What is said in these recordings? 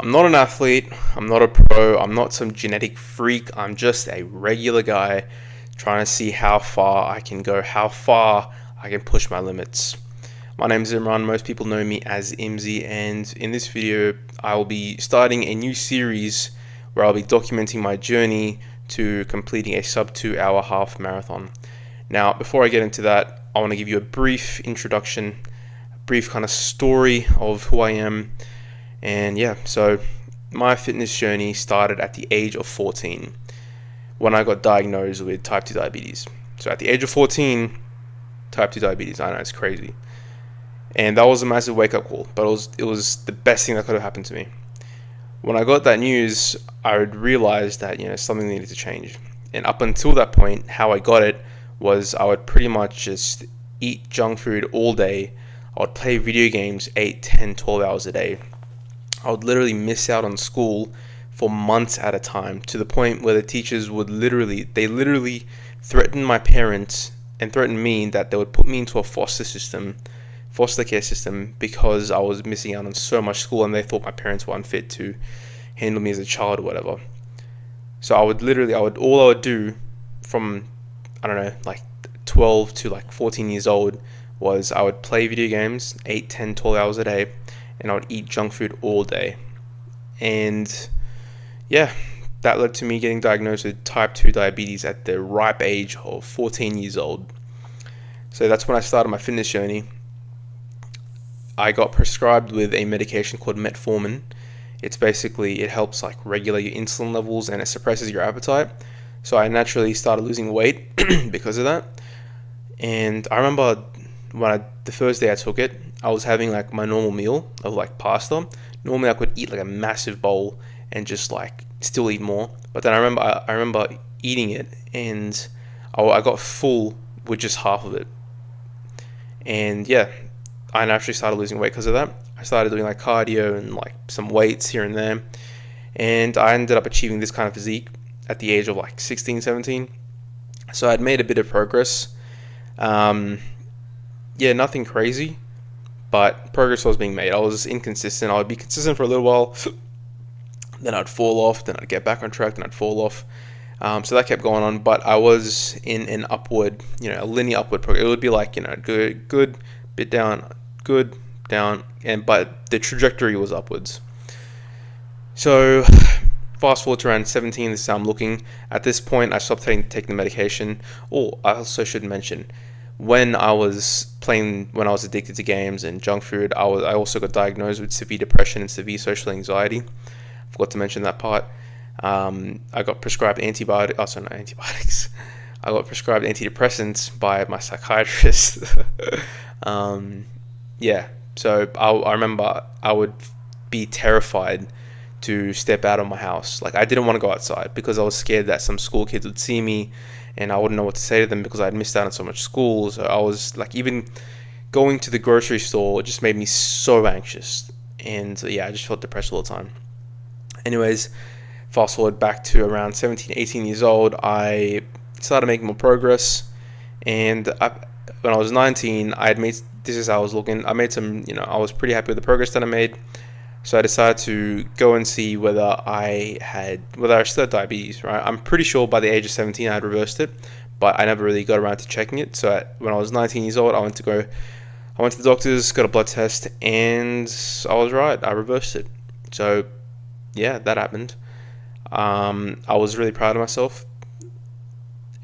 I'm not an athlete, I'm not a pro, I'm not some genetic freak, I'm just a regular guy trying to see how far I can go, how far I can push my limits. My name's Imran, most people know me as Imzy, and in this video I will be starting a new series where I'll be documenting my journey to completing a sub 2 hour half marathon. Now, before I get into that, I want to give you a brief introduction, a brief kind of story of who I am. And yeah, so my fitness journey started at the age of 14 when I got diagnosed with type 2 diabetes. So at the age of 14, type 2 diabetes, I know it's crazy. And that was a massive wake up call, but it was the best thing that could have happened to me. When I got that news, I would realize that, something needed to change. And up until that point, how I got it was I would pretty much just eat junk food all day. I would play video games 8, 10, 12 hours a day. I would literally miss out on school for months at a time, to the point where the teachers would literally threaten my parents and threaten me that they would put me into a foster care system, because I was missing out on so much school and they thought my parents were unfit to handle me as a child or whatever. So all I would do from, I don't know, like 12 to like 14 years old was I would play video games 8, 10, 12 hours a day, and I would eat junk food all day. And yeah, that led to me getting diagnosed with type 2 diabetes at the ripe age of 14 years old. So that's when I started my fitness journey. I got prescribed with a medication called metformin. It helps like regulate your insulin levels, and it suppresses your appetite. So I naturally started losing weight because of that. And I remember the first day I took it, I was having like my normal meal of like pasta. Normally I could eat like a massive bowl and just like still eat more. But then I remember eating it, and I got full with just half of it. And yeah, I naturally started losing weight because of that. I started doing like cardio and like some weights here and there. And I ended up achieving this kind of physique at the age of like 16, 17. So I'd made a bit of progress. Yeah, nothing crazy, but progress was being made. I was inconsistent. I would be consistent for a little while, then I'd fall off, then I'd get back on track, then I'd fall off. So that kept going on, but I was in an upward, a linear upward progress. It would be like, good, bit down, good, down, but the trajectory was upwards. So fast forward to around 17, this is how I'm looking. At this point, I stopped taking the medication. Oh, I also should mention, when I was addicted to games and junk food, I also got diagnosed with severe depression and severe social anxiety. Forgot to mention that part. I got prescribed antibiotics. I got prescribed antidepressants by my psychiatrist. Yeah, so I remember I would be terrified to step out of my house. Like, I didn't want to go outside because I was scared that some school kids would see me and I wouldn't know what to say to them because I'd missed out on so much school. So I was like, even going to the grocery store, it just made me so anxious. And yeah, I just felt depressed all the time. Anyways, fast forward back to around 17, 18 years old, I started making more progress. And when I was 19, this is how I was looking. I made some, I was pretty happy with the progress that I made. So I decided to go and see whether I still had diabetes, right? I'm pretty sure by the age of 17 I had reversed it, but I never really got around to checking it. So when I was 19 years old, I went to the doctors, got a blood test, and I was right. I reversed it. So yeah, that happened. I was really proud of myself,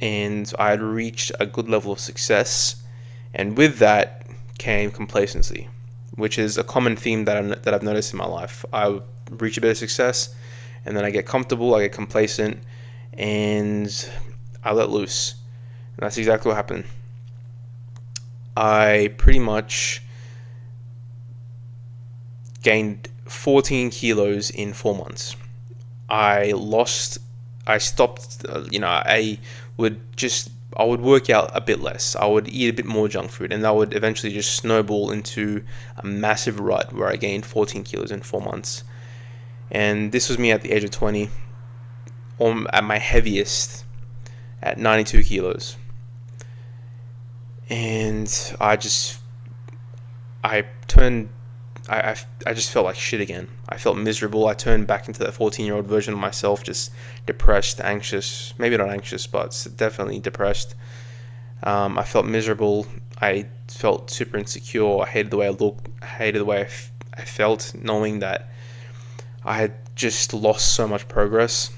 and I had reached a good level of success. And with that came complacency, which is a common theme that I've noticed in my life. I reach a bit of success, and then I get comfortable, I get complacent, and I let loose. And that's exactly what happened. I pretty much gained 14 kilos in 4 months. I stopped, I would work out a bit less. I would eat a bit more junk food, and that would eventually just snowball into a massive rut where I gained 14 kilos in 4 months. And this was me at the age of 20, at my heaviest, at 92 kilos. And I turned I just felt like shit again. I felt miserable. I turned back into that 14-year-old version of myself, just depressed, anxious. Maybe not anxious, but definitely depressed. I felt miserable. I felt super insecure. I hated the way I looked. I hated the way I felt, knowing that I had just lost so much progress.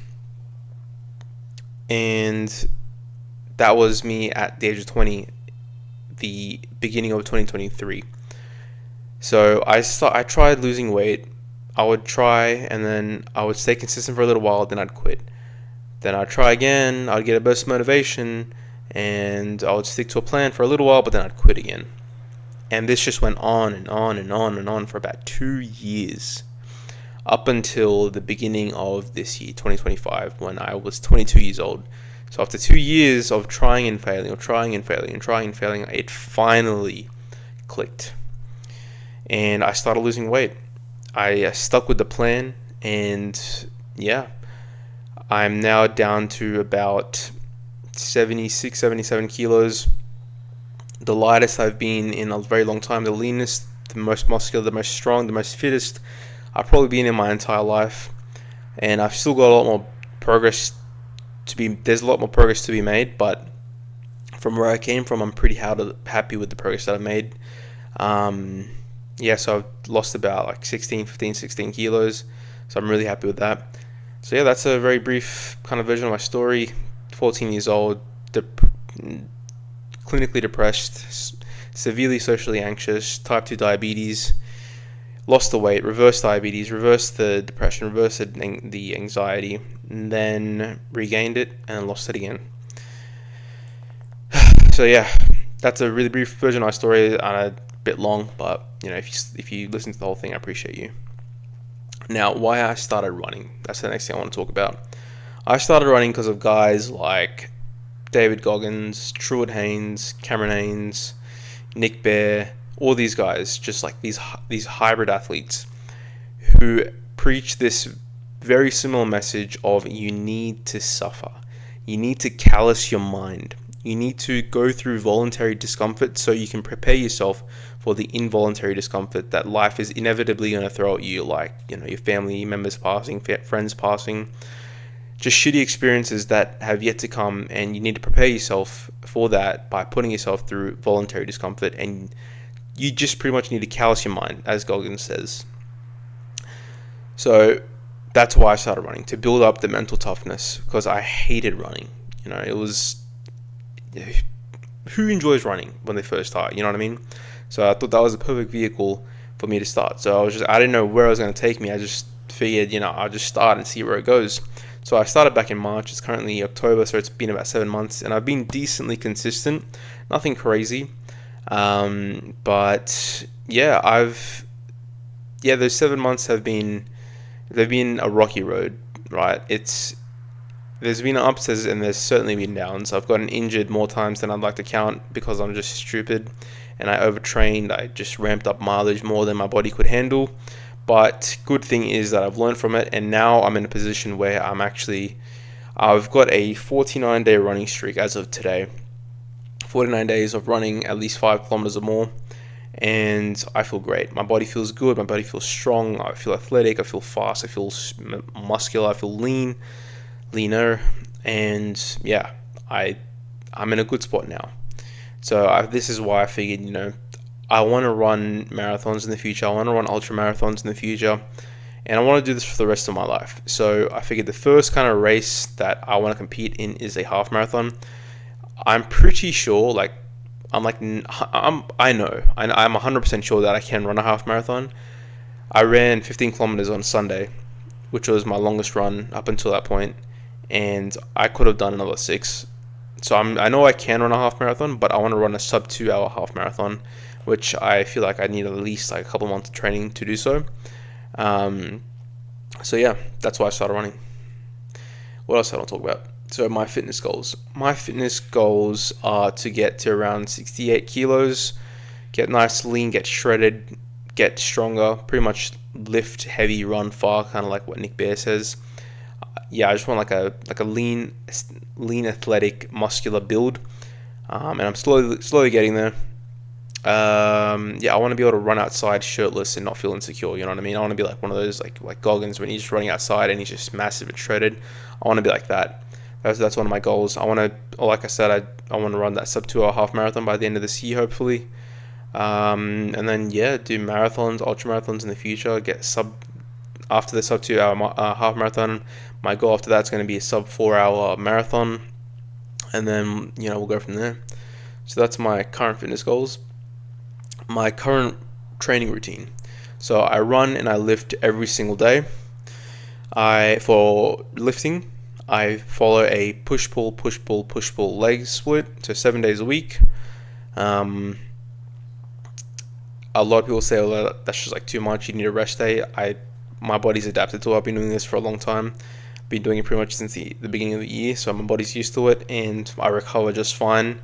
And that was me at the age of 20, the beginning of 2023. So I tried losing weight. I would try, and then I would stay consistent for a little while, then I'd quit. Then I'd try again, I'd get a burst of motivation, and I would stick to a plan for a little while, but then I'd quit again. And this just went on and on and on and on for about 2 years, up until the beginning of this year, 2025, when I was 22 years old. So after 2 years of trying and failing, or trying and failing, and trying and failing, it finally clicked. And I started losing weight. I stuck with the plan, and yeah, I'm now down to about 76, 77 kilos. The lightest I've been in a very long time, the leanest, the most muscular, the most strong, the most fittest I've probably been in my entire life. And I've still got a lot more progress there's a lot more progress to be made, but from where I came from, I'm pretty happy with the progress that I made. So I've lost about like 16 kilos, so I'm really happy with that. So yeah, that's a very brief kind of version of my story. 14 years old, clinically depressed, severely socially anxious, type 2 diabetes, lost the weight, reversed diabetes, reversed the depression, reversed the anxiety, and then regained it and lost it again. So yeah, that's a really brief version of my story, and a bit long, but if you listen to the whole thing, I appreciate you. Now, why I started running, that's the next thing I want to talk about. I started running because of guys like David Goggins, Truett Haynes, Cameron Haynes, Nick Bare, all these guys, just like these hybrid athletes who preach this very similar message of you need to suffer. You need to callous your mind. You need to go through voluntary discomfort so you can prepare yourself for the involuntary discomfort that life is inevitably going to throw at you, like your family members passing, friends passing, just shitty experiences that have yet to come, and you need to prepare yourself for that by putting yourself through voluntary discomfort. And you just pretty much need to callous your mind, as Goggins says. So that's why I started running, to build up the mental toughness, because I hated running. It was, who enjoys running when they first start? You know what I mean? So I thought that was a perfect vehicle for me to start. So I didn't know where it was going to take me. I just figured, I'll just start and see where it goes. So I started back in March. It's currently October, so it's been about 7 months, and I've been decently consistent. Nothing crazy. But yeah, those 7 months they've been a rocky road, right? There's been ups and there's certainly been downs. I've gotten injured more times than I'd like to count because I'm just stupid and I overtrained. I just ramped up mileage more than my body could handle. But good thing is that I've learned from it, and now I'm in a position where I've got a 49-day running streak as of today. 49 days of running at least 5 kilometers or more, and I feel great. My body feels good. My body feels strong. I feel athletic. I feel fast. I feel muscular. I feel leaner, and yeah, I'm in a good spot now. So this is why I figured, I want to run marathons in the future. I want to run ultra marathons in the future, and I want to do this for the rest of my life. So I figured the first kind of race that I want to compete in is a half marathon. I'm pretty sure, I'm 100% sure that I can run a half marathon. I ran 15 kilometers on Sunday, which was my longest run up until that point, and I could have done another 6. So I know I can run a half marathon, but I want to run a sub 2 hour half marathon, which I feel like I need at least a couple months of training to do so. So yeah, that's why I started running. What else I want to talk about? So my fitness goals. My fitness goals are to get to around 68 kilos, get nice lean, get shredded, get stronger, pretty much lift heavy, run far, kind of like what Nick Bare says. I just want like a lean, athletic, muscular build, and I'm slowly getting there. Yeah, I want to be able to run outside shirtless and not feel insecure. You know what I mean? I want to be like one of those like Goggins when he's just running outside and he's just massive and shredded. I want to be like that. That's one of my goals. I want to, like I said, I want to run that sub 2 hour half marathon by the end of this year, hopefully. And then yeah, do marathons, ultra marathons in the future. Get sub after the sub 2 hour half marathon. My goal after that's going to be a sub 4 hour marathon, and then we'll go from there. So that's my current fitness goals. My current training routine. So I run and I lift every single day. For lifting, I follow a push pull leg split, so 7 days a week. A lot of people say, "Oh, that's just like too much. You need a rest day." My body's adapted to it. I've been doing this for a long time. Been doing it pretty much since the beginning of the year, so my body's used to it, and I recover just fine.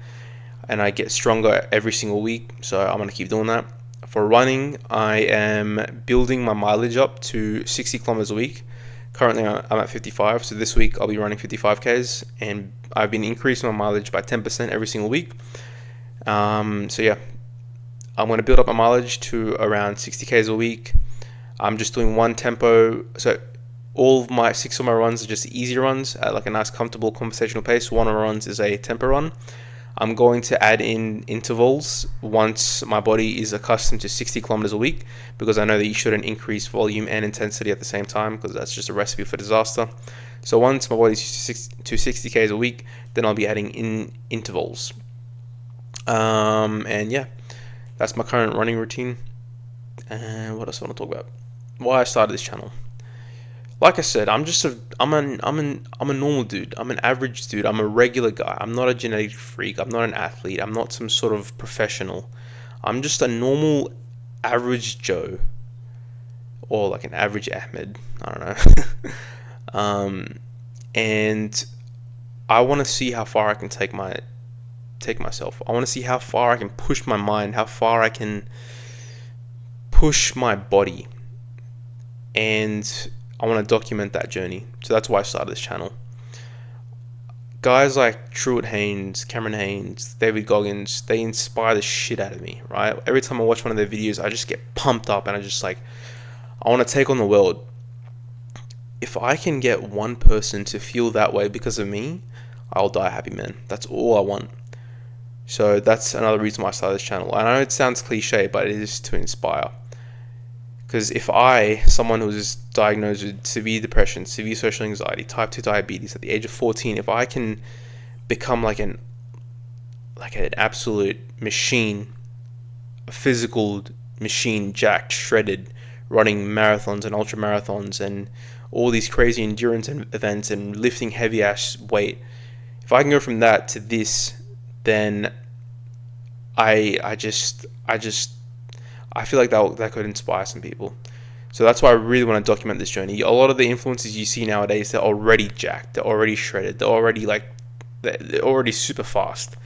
And I get stronger every single week, so I'm gonna keep doing that. For running, I am building my mileage up to 60 kilometers a week. Currently, I'm at 55, so this week I'll be running 55Ks, and I've been increasing my mileage by 10% every single week. So yeah, I'm going to build up my mileage to around 60Ks a week. I'm just doing one tempo, so all of my 6 of my runs are just easy runs at like a nice, comfortable, conversational pace. One of my runs is a tempo run. I'm going to add in intervals once my body is accustomed to 60 kilometers a week, because I know that you shouldn't increase volume and intensity at the same time, because that's just a recipe for disaster. So once my body's used to 60Ks a week, then I'll be adding in intervals. And yeah, that's my current running routine. And what else I want to talk about? Why I started this channel. Like I said, I'm a normal dude. I'm an average dude. I'm a regular guy. I'm not a genetic freak. I'm not an athlete. I'm not some sort of professional. I'm just a normal average Joe, or like an average Ahmed. I don't know. And I want to see how far I can take myself. I want to see how far I can push my mind, how far I can push my body, and I want to document that journey. So that's why I started this channel. Guys like Truett Haynes, Cameron Haynes, David Goggins, they inspire the shit out of me, right? Every time I watch one of their videos, I just get pumped up and I just like, I want to take on the world. If I can get one person to feel that way because of me, I'll die happy, man. That's all I want. So that's another reason why I started this channel. I know it sounds cliche, but it is to inspire. Because if someone who's diagnosed with severe depression, severe social anxiety, type 2 diabetes at the age of 14, if I can become like an absolute machine, a physical machine, jacked, shredded, running marathons and ultra marathons and all these crazy endurance events and lifting heavy ass weight, if I can go from that to this, then I feel like that could inspire some people. So that's why I really want to document this journey. A lot of the influencers you see nowadays, they're already jacked, they're already shredded, they're already super fast.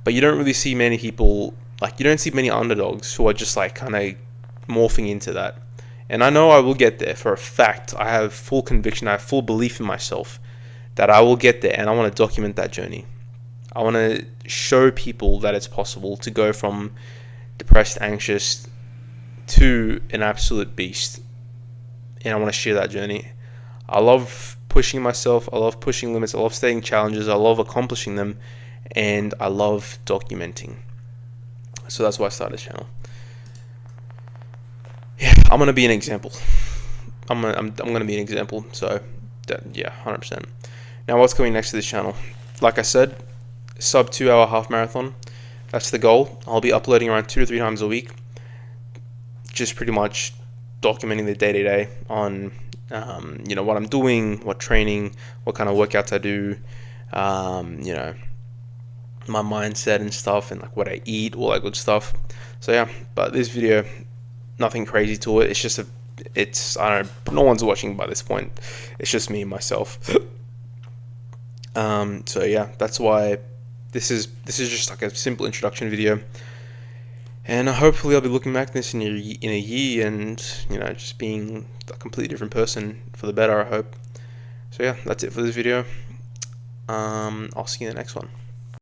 But you don't really see many people, like you don't see many underdogs who are just like kind of morphing into that. And I know I will get there for a fact. I have full conviction, I have full belief in myself that I will get there, and I want to document that journey. I want to show people that it's possible to go from depressed, anxious to an absolute beast, and I want to share that journey. I love pushing myself, I love pushing limits, I love setting challenges, I love accomplishing them, and I love documenting. So that's why I started this channel. Yeah, I'm gonna be an example. I'm gonna be an example. So yeah, 100%. Now what's coming next to this channel? Like I said, sub 2 hour half marathon. That's the goal. I'll be uploading around 2 to 3 times a week, just pretty much documenting the day-to-day on what I'm doing, what training, what kind of workouts I do, my mindset and stuff, and like what I eat, all that good stuff. So yeah, but this video, nothing crazy to it. I don't know, no one's watching by this point. It's just me and myself. So yeah, that's why this is just like a simple introduction video, and hopefully I'll be looking back at this in a year and just being a completely different person for the better, I hope. So yeah, that's it for this video. I'll see you in the next one.